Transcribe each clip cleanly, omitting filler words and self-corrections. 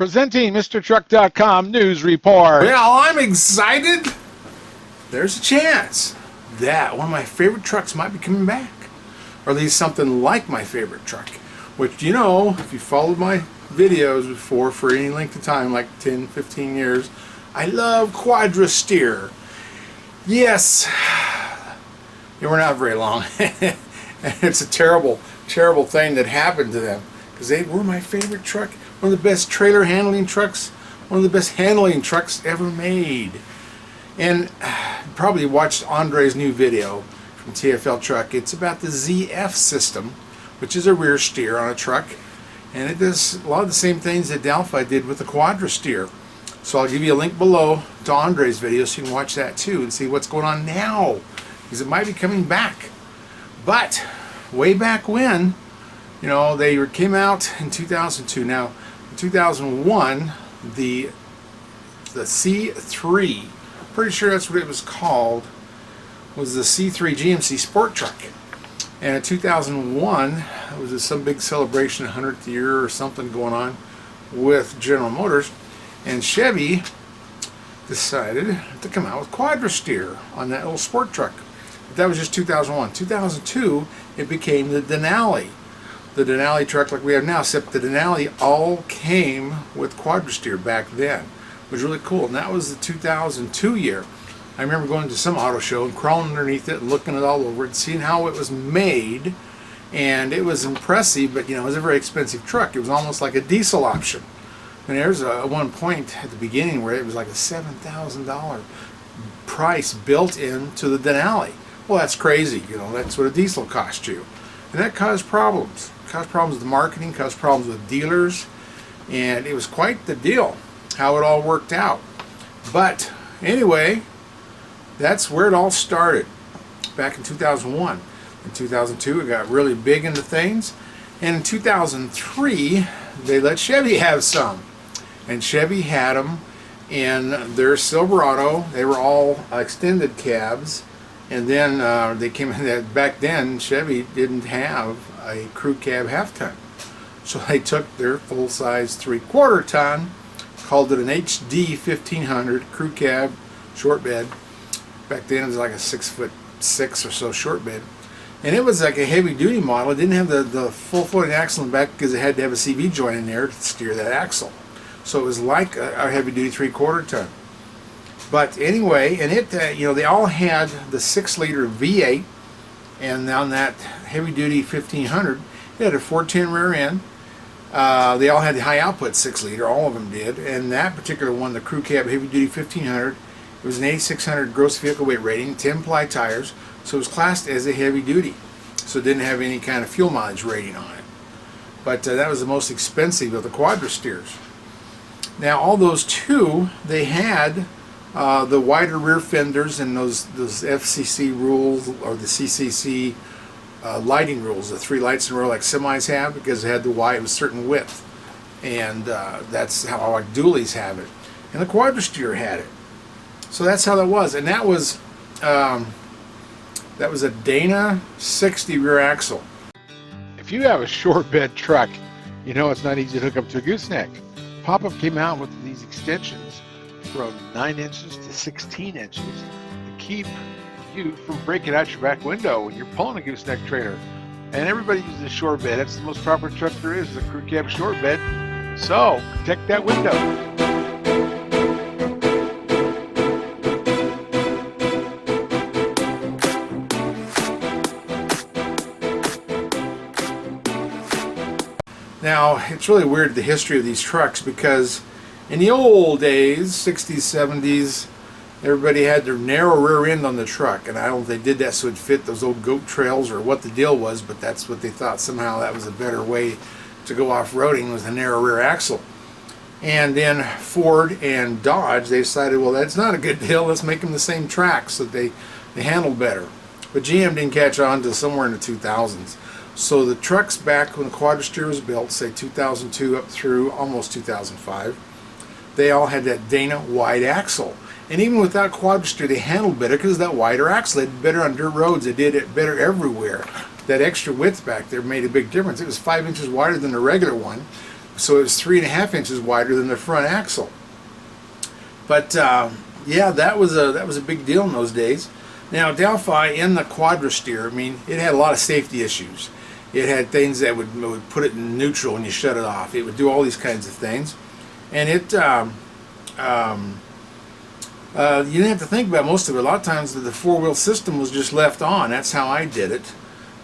Presenting MrTruck.com News Report. Well, I'm excited. There's a chance that one of my favorite trucks might be coming back. Or at least something like my favorite truck. Which, you know, if you followed my videos before for any length of time, like 10, 15 years, I love Quadrasteer. Yes, they were not very long. And it's a terrible, terrible thing that happened to them. Because they were my favorite truck. One of the best trailer handling trucks. One of the best handling trucks ever made. And you probably watched Andre's new video from TFL Truck. It's about the ZF system, which is a rear steer on a truck. And it does a lot of the same things that Delphi did with the Quadrasteer. So I'll give you a link below to Andre's video so you can watch that too and see what's going on now. Because it might be coming back. But way back when, you know, they came out in 2002. Now, in 2001, the C3, pretty sure that's what it was called, was the C3 GMC Sport Truck. And in 2001, it was some big celebration, 100th year or something going on with General Motors. And Chevy decided to come out with Quadrasteer on that little sport truck. But that was just 2001. 2002, it became the Denali. The Denali truck like we have now, except the Denali all came with Quadrasteer back then. It was really cool. And that was the 2002 year. I remember going to some auto show and crawling underneath it and looking it all over and seeing how it was made. And it was impressive, but you know, it was a very expensive truck. It was almost like a diesel option. And there's one point at the beginning where it was like a $7,000 price built into the Denali. Well, that's crazy. You know, that's what a diesel cost you. And that caused problems. It caused problems with marketing, caused problems with dealers. And it was quite the deal how it all worked out. But anyway, that's where it all started back in 2001. In 2002, it got really big into things. And in 2003, they let Chevy have some. And Chevy had them in their Silverado. They were all extended cabs. And then they came in that back then, Chevy didn't have a crew cab half-ton. So they took their full-size 3/4 ton, called it an HD 1500 crew cab short bed. Back then it was like a 6'6" or so short bed. And it was like a heavy-duty model. It didn't have the full floating axle in the back because it had to have a CV joint in there to steer that axle. So it was like a heavy-duty 3/4 ton. But anyway, and it, you know, they all had the 6-liter V8, and on that heavy-duty 1500, it had a 410 rear end. They all had the high-output 6-liter, all of them did. And that particular one, the crew cab heavy-duty 1500, it was an 8,600 gross vehicle weight rating, 10-ply tires, so it was classed as a heavy-duty. So it didn't have any kind of fuel mileage rating on it. But that was the most expensive of the Quadrasteers. Now, all those two, they had the wider rear fenders and those FCC rules, or the CCC lighting rules, the 3 lights in a row like semis have, because it had the wide, it was a certain width. And that's how like dualies have it. And the Quadrasteer had it. So that's how that was. And that was a Dana 60 rear axle. If you have a short bed truck, you know it's not easy to hook up to a gooseneck. Pop-Up came out with these extensions from 9 inches to 16 inches to keep you from breaking out your back window when you're pulling a gooseneck trailer. And everybody uses a short bed. That's the most proper truck there is a crew cab short bed. So protect that window. Now, it's really weird the history of these trucks, because in the old days, 60s, 70s, everybody had their narrow rear end on the truck, and I don't know if they did that so it fit those old goat trails or what the deal was, but that's what they thought somehow that was a better way to go off-roading, was a narrow rear axle. And then Ford and Dodge, they decided, well, that's not a good deal, let's make them the same track so that they handled better. But GM didn't catch on until somewhere in the 2000s. So the trucks back when the Quadrasteer was built, say 2002 up through almost 2005, they all had that Dana wide axle. And even without Quadrasteer, they handled better because of that wider axle. They did better on dirt roads. They did it better everywhere. That extra width back there made a big difference. It was 5 inches wider than the regular one. so it was 3.5 inches wider than the front axle. But yeah, that was a big deal in those days. Now Delphi in the Quadrasteer, I mean, it had a lot of safety issues. It had things that would put it in neutral when you shut it off. It would do all these kinds of things, and it you didn't have to think about most of it. A lot of times the four-wheel system was just left on. That's how I did it.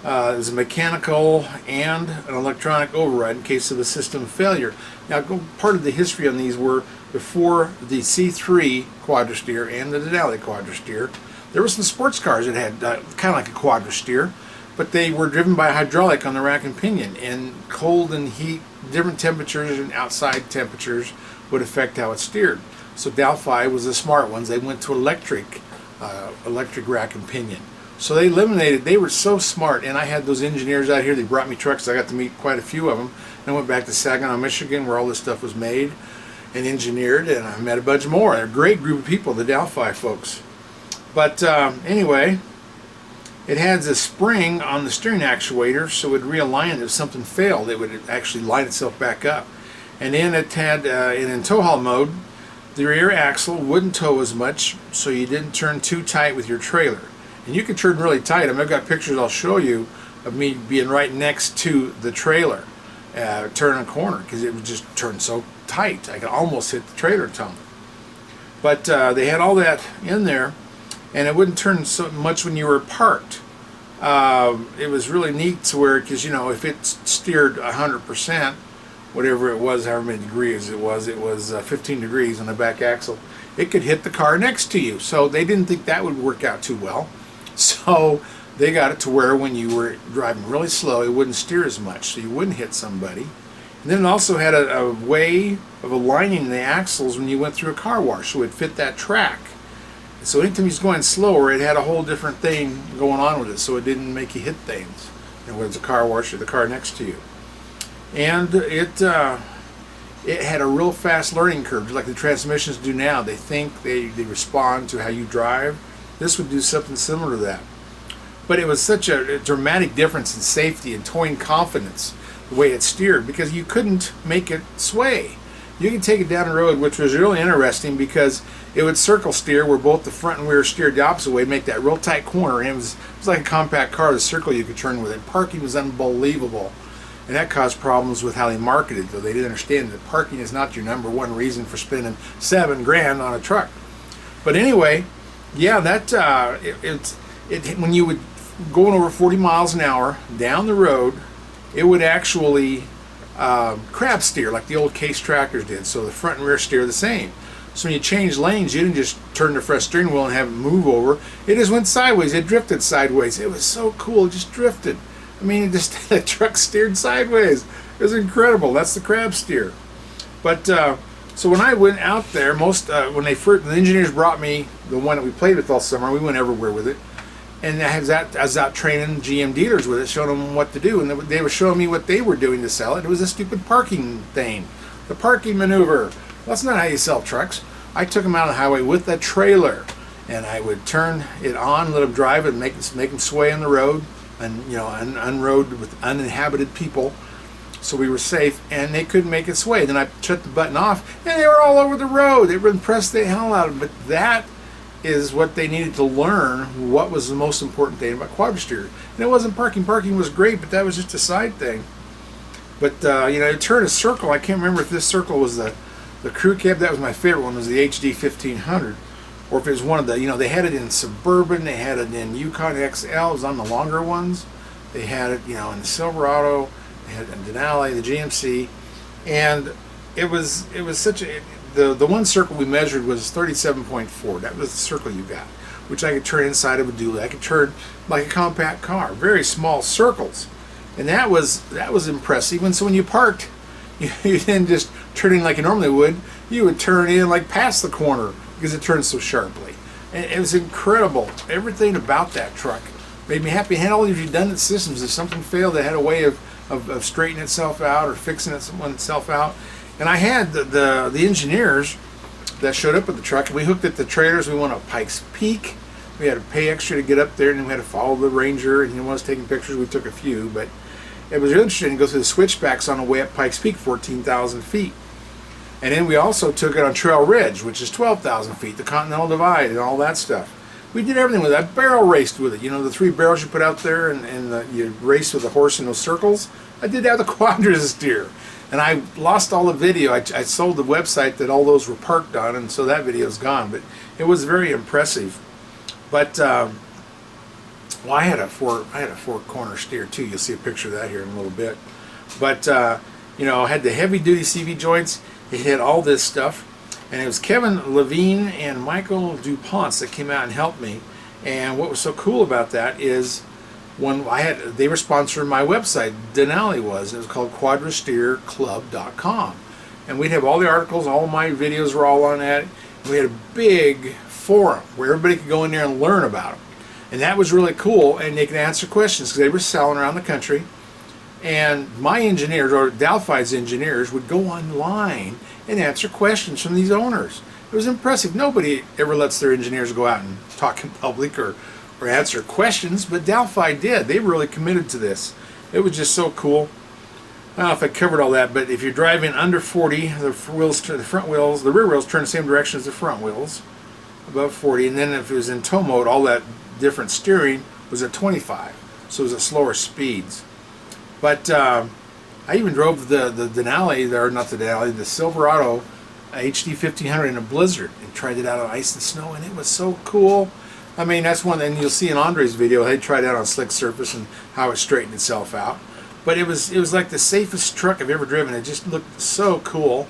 It was a mechanical and an electronic override in case of a system failure. Now, part of the history on these were before the C3 Quadrasteer and the Denali Quadrasteer, there were some sports cars that had kind of like a Quadrasteer, but they were driven by hydraulic on the rack and pinion, and cold and heat, different temperatures and outside temperatures would affect how it steered. So Delphi was the smart ones. They went to electric rack and pinion. So they eliminated, they were so smart, and I had those engineers out here, they brought me trucks, I got to meet quite a few of them. And I went back to Saginaw, Michigan, where all this stuff was made and engineered, and I met a bunch more. They're a great group of people, the Delphi folks. But anyway, it had a spring on the steering actuator, so it would realign it if something failed. It would actually line itself back up. And then it had, in tow haul mode, the rear axle wouldn't tow as much, so you didn't turn too tight with your trailer. And you could turn really tight. I mean, I've got pictures I'll show you of me being right next to the trailer, turning a corner, because it would just turn so tight. I could almost hit the trailer tongue. But they had all that in there, and it wouldn't turn so much when you were parked. It was really neat to where, because you know, if it steered 100%, whatever it was, however many degrees it was 15 degrees on the back axle, it could hit the car next to you. So they didn't think that would work out too well. So they got it to where when you were driving really slow, it wouldn't steer as much, so you wouldn't hit somebody. And then it also had a way of aligning the axles when you went through a car wash, so it fit that track. So anytime you're going slower, it had a whole different thing going on with it, so it didn't make you hit things, you know, whether it's a car wash or the car next to you. And it had a real fast learning curve, just like the transmissions do now. They think, they respond to how you drive. This would do something similar to that. But it was such a dramatic difference in safety and towing confidence, the way it steered, because you couldn't make it sway. You could take it down the road, which was really interesting, because it would circle steer where both the front and rear steered the opposite way, make that real tight corner, and it was like a compact car, the circle you could turn with it. Parking was unbelievable. And that caused problems with how they marketed, though they didn't understand that parking is not your number one reason for spending $7 grand on a truck. But anyway, yeah, that when you would going over 40 miles an hour down the road, it would actually crab steer like the old case tractors did. So the front and rear steer the same. So when you change lanes, you didn't just turn the front steering wheel and have it move over. It just went sideways. It drifted sideways. It was so cool. It just drifted. I mean, the truck steered sideways. It was incredible. That's the crab steer. But so when I went out there, when the engineers brought me the one that we played with all summer, we went everywhere with it, and I was out training GM dealers with it, showing them what to do, and they were showing me what they were doing to sell it. It was a stupid parking thing, the parking maneuver. Well, that's not how you sell trucks. I took them out on the highway with a trailer, and I would turn it on, let them drive it, and make them sway on the road. And you know, unroad with uninhabited people, so we were safe, and they couldn't make it sway. Then I shut the button off, and they were all over the road. They impressed the hell out of it. But that is what they needed to learn. What was the most important thing about Quadrasteer? And it wasn't parking. Parking was great, but that was just a side thing. But you know, to turn a circle, I can't remember if this circle was the crew cab. That was my favorite one. Was the HD 1500. Or if it was one of the, you know, they had it in Suburban, they had it in Yukon XL, it was on the longer ones. They had it, you know, in the Silverado, they had it in Denali, the GMC, and it was such a, the one circle we measured was 37.4. That was the circle you got, which I could turn inside of a dually. I could turn like a compact car, very small circles, and that was impressive. And so when you parked, you didn't just turn in like you normally would. You would turn in like past the corner, because it turns so sharply. And it was incredible. Everything about that truck made me happy. It had all these redundant systems. If something failed, it had a way of straightening itself out or fixing itself out. And I had the engineers that showed up with the truck, and we hooked at the trailers. We went up Pikes Peak. We had to pay extra to get up there, and then we had to follow the ranger, and he was taking pictures. We took a few, but it was really interesting to go through the switchbacks on the way up Pikes Peak, 14,000 feet. And then we also took it on Trail Ridge, which is 12,000 feet, the Continental Divide and all that stuff. We did everything with that. Barrel raced with it. You know, the 3 barrels you put out there and you race with the horse in those circles. I did that with the Quadrasteer. And I lost all the video. I sold the website that all those were parked on, and so that video's gone. But it was very impressive. But well, I had a four corner steer too. You'll see a picture of that here in a little bit. But you know, I had the heavy duty CV joints. It had all this stuff, and it was Kevin Levine and Michael DuPont that came out and helped me. And what was so cool about that is, when they were sponsoring my website, Denali was. It was called quadrasteerclub.com. And we'd have all the articles, all my videos were all on that. And we had a big forum where everybody could go in there and learn about them. And that was really cool, and they could answer questions because they were selling around the country. And my engineers, or Delphi's engineers, would go online and answer questions from these owners. It was impressive. Nobody ever lets their engineers go out and talk in public or answer questions, but Delphi did. They were really committed to this. It was just so cool. I don't know if I covered all that, but if you're driving under 40, the rear wheels turn the same direction as the front wheels, above 40, and then if it was in tow mode, all that different steering was at 25, so it was at slower speeds. But I even drove the Denali, or not the Denali, the Silverado HD 1500 in a blizzard and tried it out on ice and snow, and it was so cool. I mean, that's one, and you'll see in Andre's video, they tried it out on slick surface and how it straightened itself out. But it was like the safest truck I've ever driven. It just looked so cool,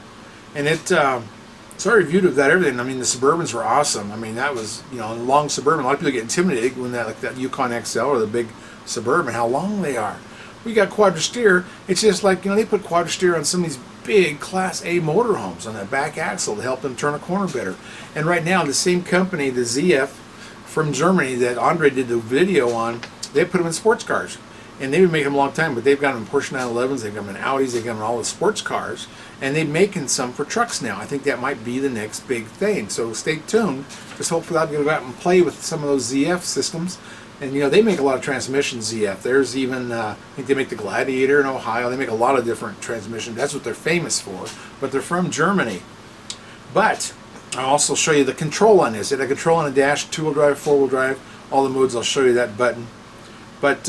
and so I reviewed of that everything. I mean, the Suburbans were awesome. I mean, that was, you know, a long Suburban. A lot of people get intimidated when that, like that Yukon XL or the big Suburban, how long they are. We got Quadrasteer. It's just like, you know, they put Quadrasteer on some of these big Class A motorhomes on that back axle to help them turn a corner better. And right now, the same company, the ZF from Germany that Andre did the video on, they put them in sports cars. And they've been making them a long time, but they've got them in Porsche 911s, they've got them in Audis, they've got them in all the sports cars, and they're making some for trucks now. I think that might be the next big thing. So stay tuned, because hopefully I'm going to go out and play with some of those ZF systems. And you know, they make a lot of transmissions, ZF. There's even, I think they make the Gladiator in Ohio. They make a lot of different transmissions. That's what they're famous for. But they're from Germany. But I'll also show you the control on this. It had a control on the dash, 2-wheel drive, 4-wheel drive, all the modes. I'll show you that button. But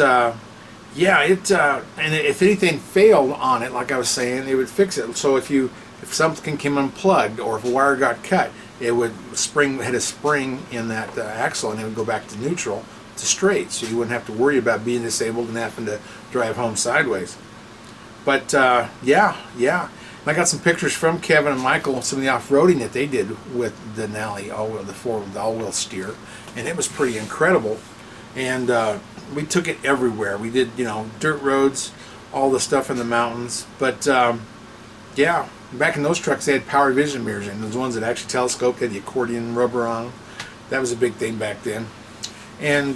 yeah, and if anything failed on it, like I was saying, it would fix it. So if something came unplugged or if a wire got cut, it would had a spring in that axle, and it would go back to neutral, to straight, so you wouldn't have to worry about being disabled and having to drive home sideways. But yeah. And I got some pictures from Kevin and Michael, some of the off-roading that they did with the Denali all-wheel steer, and it was pretty incredible. And we took it everywhere. We did, you know, dirt roads, all the stuff in the mountains. But yeah, back in those trucks, they had power vision mirrors in. Those ones that actually telescoped, had the accordion rubber on them. That was a big thing back then. And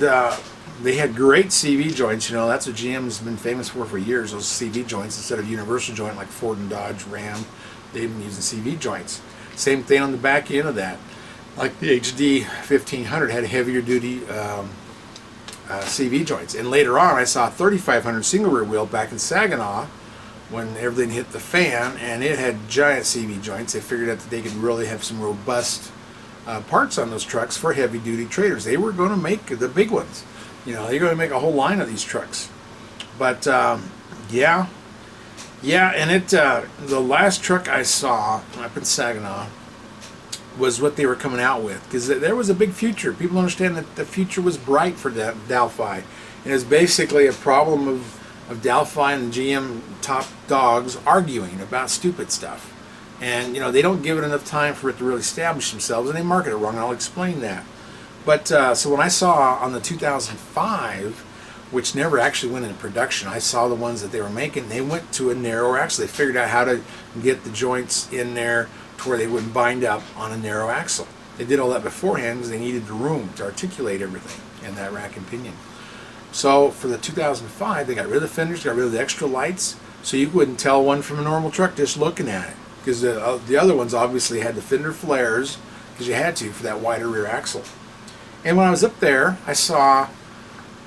they had great CV joints. You know, that's what GM's been famous for years, those CV joints instead of universal joint like Ford and Dodge, Ram. They've been using CV joints. Same thing on the back end of that. Like the HD 1500 had heavier duty CV joints. And later on, I saw a 3500 single rear wheel back in Saginaw when everything hit the fan, and it had giant CV joints. They figured out that they could really have some robust parts on those trucks for heavy duty traders. They were going to make the big ones. You know, they're going to make a whole line of these trucks. But yeah, and the last truck I saw up in Saginaw was what they were coming out with, because there was a big future. People understand that the future was bright for Delphi, and it's basically a problem of Delphi and GM top dogs arguing about stupid stuff. And, you know, they don't give it enough time for it to really establish themselves, and they market it wrong, and I'll explain that. But, so when I saw on the 2005, which never actually went into production, I saw the ones that they were making, they went to a narrow axle. They figured out how to get the joints in there to where they wouldn't bind up on a narrow axle. They did all that beforehand because they needed the room to articulate everything in that rack and pinion. So for the 2005, they got rid of the fenders, got rid of the extra lights, so you wouldn't tell one from a normal truck just looking at it. Because the other ones obviously had the fender flares, because you had to for that wider rear axle. And when I was up there, I saw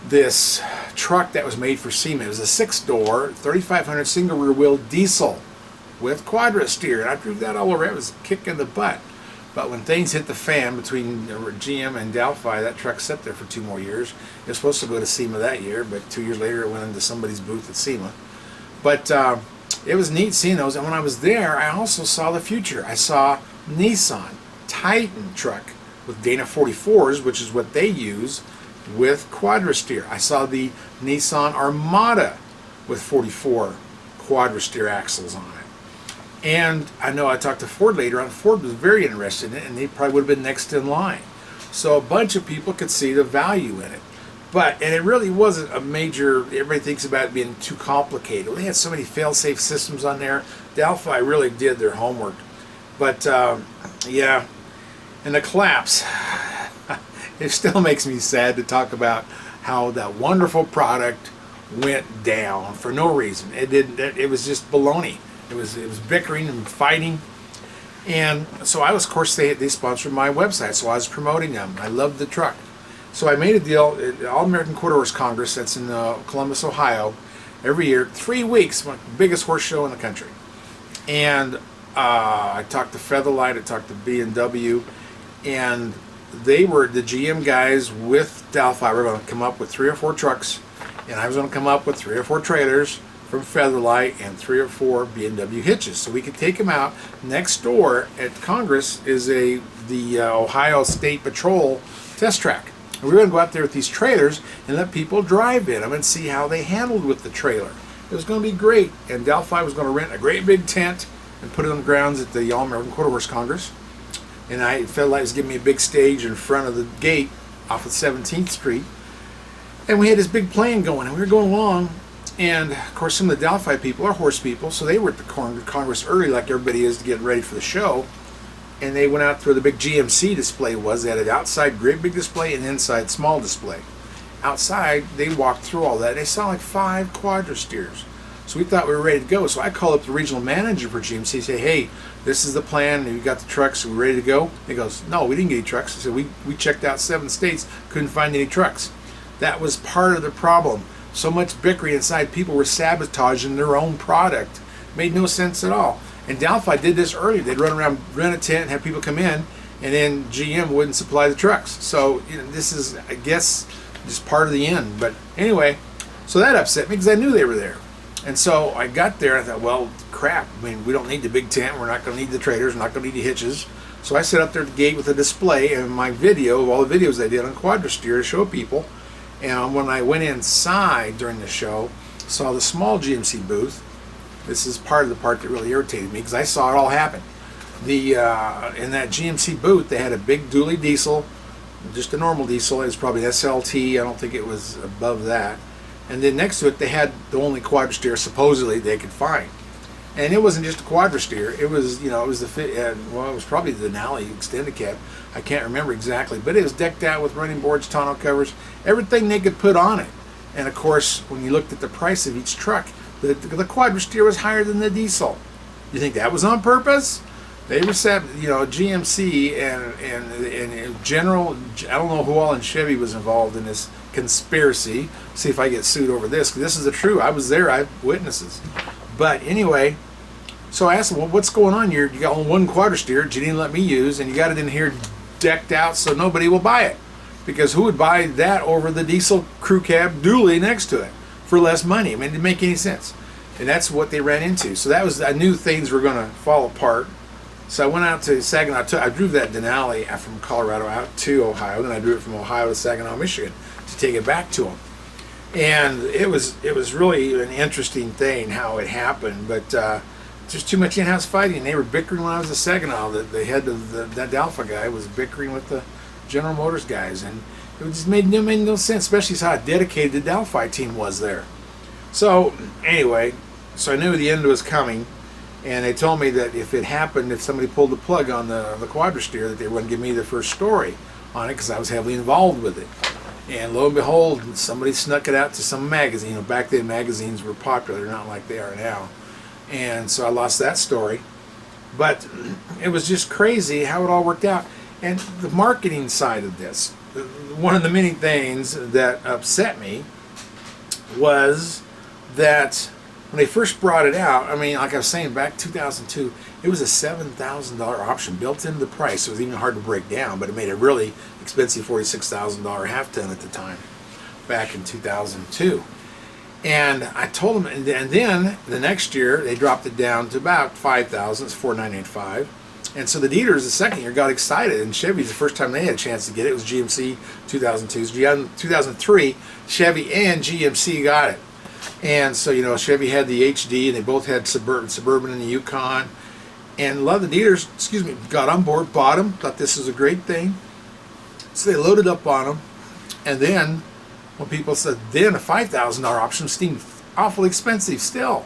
this truck that was made for SEMA. It was a 6-door, 3,500 single rear wheel diesel with Quadrasteer. And I drove that all over. It was a kick in the butt. But when things hit the fan between GM and Delphi, that truck sat there for 2 more years. It was supposed to go to SEMA that year, but 2 years later it went into somebody's booth at SEMA. But it was neat seeing those. And when I was there, I also saw the future. I saw Nissan Titan truck with Dana 44s, which is what they use, with Quadrasteer. I saw the Nissan Armada with 44 Quadrasteer axles on it. And I know I talked to Ford later on. Ford was very interested in it, and they probably would have been next in line. So a bunch of people could see the value in it. And it really wasn't a major, everybody thinks about it being too complicated. They had so many fail-safe systems on there. Delphi really did their homework. But, yeah, and the collapse, it still makes me sad to talk about how that wonderful product went down for no reason. It was just baloney. It was bickering and fighting. And so I was, of course, they sponsored my website, so I was promoting them. I loved the truck. So I made a deal at All-American Quarter Horse Congress, that's in Columbus, Ohio, every year, 3 weeks, the biggest horse show in the country. And I talked to Featherlight, I talked to B&W, and they were the GM guys with Delphi. We were going to come up with 3 or 4 trucks, and I was going to come up with 3 or 4 trailers from Featherlight and 3 or 4 B&W hitches, so we could take them out. Next door at Congress is the Ohio State Patrol test track. And we were going to go out there with these trailers and let people drive in them and see how they handled with the trailer. It was going to be great, and Delphi was going to rent a great big tent and put it on the grounds at the All-American Quarter Horse Congress. And Featherlight was giving me a big stage in front of the gate off of 17th Street. And we had this big plan going, and we were going along. And, of course, some of the Delphi people are horse people, so they were at the Congress early like everybody is to get ready for the show. And they went out to where the big GMC display was. They had an outside great big display and an inside small display. Outside, they walked through all that, and they saw like 5 Quadrasteers. So we thought we were ready to go. So I called up the regional manager for GMC and say, hey, this is the plan. You got the trucks. Are we ready to go? He goes, no, we didn't get any trucks. I said, we checked out 7 states, couldn't find any trucks. That was part of the problem. So much bickering inside. People were sabotaging their own product. Made no sense at all. And Delphi did this earlier. They'd run around, rent a tent, and have people come in, and then GM wouldn't supply the trucks. So this is, I guess, just part of the end. But anyway, so that upset me because I knew they were there. And so I got there and I thought, well, crap. I mean, we don't need the big tent. We're not going to need the trailers. We're not going to need the hitches. So I sat up there at the gate with a display and my video of all the videos I did on Quadrasteer to show people. And when I went inside during the show, saw the small GMC booth. This is part of the part that really irritated me because I saw it all happen. In that GMC booth, they had a big dually diesel, just a normal diesel. It was probably SLT. I don't think it was above that. And then next to it, they had the only Quadrasteer supposedly they could find. And it wasn't just a Quadrasteer. It was, it was it was probably the Denali extended cab. I can't remember exactly, but it was decked out with running boards, tonneau covers, everything they could put on it. And of course, when you looked at the price of each truck, the Quadrasteer was higher than the diesel. You think that was on purpose? They were set, GMC and General, I don't know who all in Chevy was involved in this conspiracy. See if I get sued over this, because this is the truth. I was there, I have witnesses. But anyway, so I asked them, well, what's going on here? You got only one Quadrasteer that you didn't let me use, and you got it in here decked out so nobody will buy it. Because who would buy that over the diesel crew cab dually next to it for less money? I mean, it didn't make any sense. And that's what they ran into. So that was, I knew things were going to fall apart. So I went out to Saginaw. I drove that Denali from Colorado out to Ohio. Then I drove it from Ohio to Saginaw, Michigan to take it back to them. And it was really an interesting thing how it happened. But there's too much in-house fighting. They were bickering when I was at Saginaw. The head of that Delphi guy was bickering with the General Motors guys. And it just made no sense, especially how dedicated the Delphi team was there. So anyway, so I knew the end was coming. And they told me that if it happened, if somebody pulled the plug on the Quadrasteer, that they wouldn't give me the first story on it because I was heavily involved with it. And lo and behold, somebody snuck it out to some magazine. Back then, magazines were popular, they're not like they are now. And so I lost that story. But it was just crazy how it all worked out. And the marketing side of this, one of the many things that upset me was that when they first brought it out, I mean, like I was saying, back 2002, it was a $7,000 option built into the price. So it was even hard to break down, but it made a really expensive $46,000 half ton at the time, back in 2002. And I told them, and then the next year they dropped it down to about $5,000. It's $4,985. And so the dealers the second year got excited, and Chevy's the first time they had a chance to get it. It was GMC 2002. 2003, Chevy and GMC got it. And so, you know, Chevy had the HD, and they both had Suburban and the Yukon. And a lot of the dealers, got on board, bought them, thought this was a great thing. So they loaded up on them. And then, when people said, then a $5,000 option seemed awfully expensive still.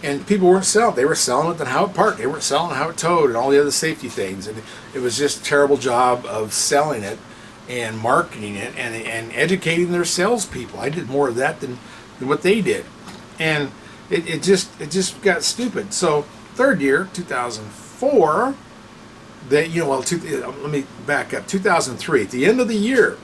And people weren't selling. They were selling it and how it parked. They weren't selling how it towed and all the other safety things. And it was just a terrible job of selling it and marketing it and educating their salespeople. I did more of that than what they did. And it just got stupid. So third year, 2004, let me back up. 2003, at the end of the year,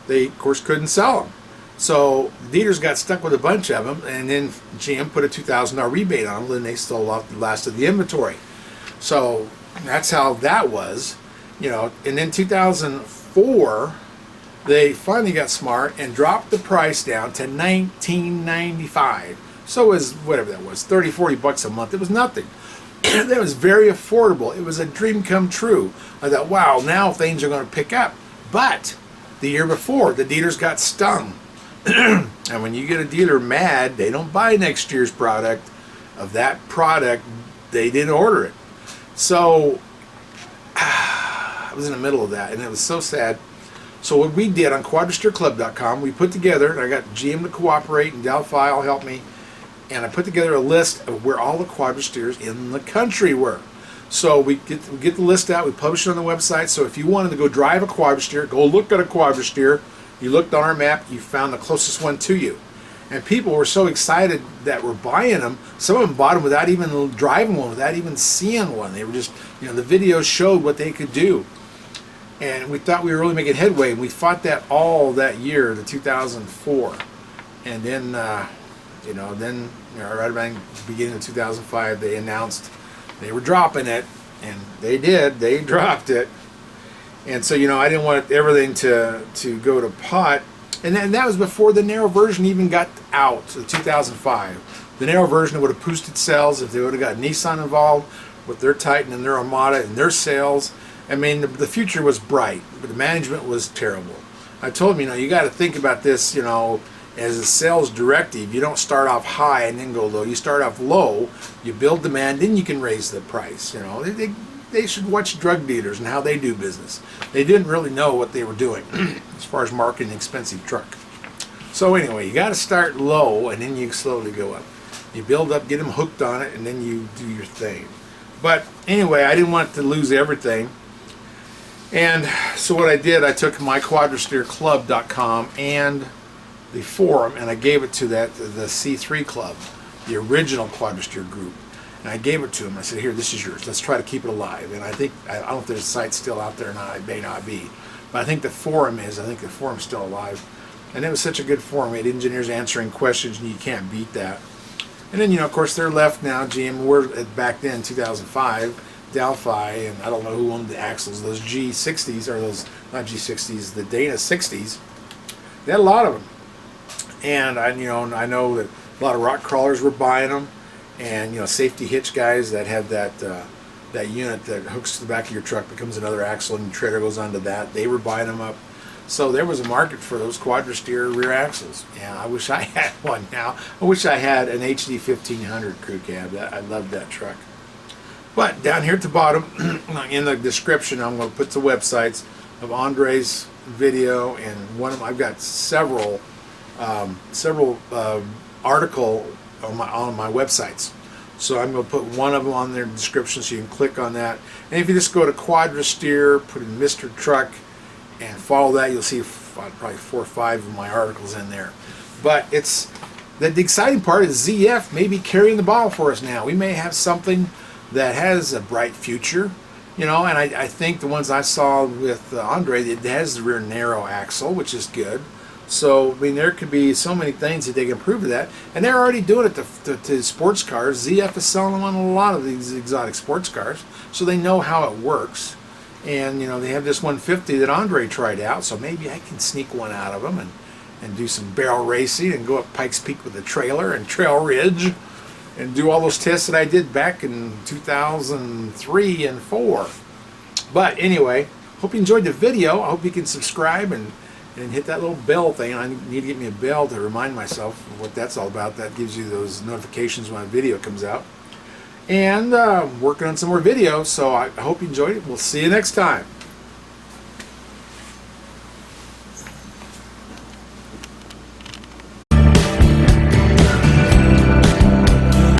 they of course couldn't sell them. So the dealers got stuck with a bunch of them, and then GM put a $2,000 rebate on them, and they stole off the last of the inventory. So that's how that was, you know. And then 2004, they finally got smart and dropped the price down to $19.95. So it was whatever that was, $30-40 a month. It was nothing. That was very affordable. It was a dream come true. I thought, wow, now things are going to pick up. But the year before, the dealers got stung. And when you get a dealer mad, they don't buy next year's product. Of that product, they didn't order it. So I was in the middle of that, and it was so sad. So what we did on quadrasteerclub.com, we put together, and I got GM to cooperate, and Delphi will help me, and I put together a list of where all the Quadrasteers in the country were. So we get the list out, we publish it on the website. So if you wanted to go drive a Quadrasteer, go look at a Quadrasteer, you looked on our map, you found the closest one to you. And people were so excited that we're buying them. Some of them bought them without even driving one, without even seeing one. They were just, you know, the videos showed what they could do. And we thought we were really making headway. And we fought that all that year, the 2004. And then, right about the beginning of 2005, they announced they were dropping it. And they did. They dropped it. And so, you know, I didn't want everything to go to pot. And that was before the narrow version even got out, so 2005. The narrow version would have boosted sales if they would have got Nissan involved with their Titan and their Armada and their sales. I mean, the future was bright, but the management was terrible. I told them, you know, you got to think about this, you know, as a sales directive. You don't start off high and then go low. You start off low, you build demand, then you can raise the price. You know, they should watch drug dealers and how they do business. They didn't really know what they were doing as far as marketing an expensive truck. So anyway, you got to start low and then you slowly go up. You build up, get them hooked on it, and then you do your thing. But anyway, I didn't want to lose everything. And so what I did, I took my quadrasteerclub.com and the forum, and I gave it to the C3 Club, the original Quadrasteer group. And I gave it to him. I said, here, this is yours. Let's try to keep it alive. And I don't know if there's a site still out there or not. It may not be. But I think the forum is. I think the forum's still alive. And it was such a good forum. We had engineers answering questions, and you can't beat that. And then, you know, of course, they're left now. GM, we're back then, 2005, Delphi, and I don't know who owned the axles. Those G60s, or those, not G60s, the Dana 60s. They had a lot of them. And I know that a lot of rock crawlers were buying them. And, you know, safety hitch guys that have that unit that hooks to the back of your truck becomes another axle and the trailer goes onto that. They were buying them up. So there was a market for those Quadrasteer rear axles. And I wish I had one now. I wish I had an HD 1500 crew cab. I loved that truck. But down here at the bottom, in the description, I'm going to put the websites of Andre's video and one of them. I've got several article on my websites. So I'm going to put one of them on their description so you can click on that. And if you just go to Quadrasteer, put in MrTruck, and follow that, you'll see probably 4 or 5 of my articles in there. But it's the exciting part is ZF may be carrying the ball for us now. We may have something that has a bright future, you know. And I think the ones I saw with Andre, it has the rear narrow axle, which is good. So, I mean, there could be so many things that they can improve to that. And they're already doing it to sports cars. ZF is selling them on a lot of these exotic sports cars. So they know how it works. And, you know, they have this 150 that Andre tried out. So maybe I can sneak one out of them and do some barrel racing and go up Pikes Peak with a trailer and Trail Ridge and do all those tests that I did back in 2003 and 4. But anyway, hope you enjoyed the video. I hope you can subscribe and hit that little bell thing. I need to get me a bell to remind myself of what that's all about. That gives you those notifications when a video comes out. And working on some more videos, so I hope you enjoyed it. We'll see you next time.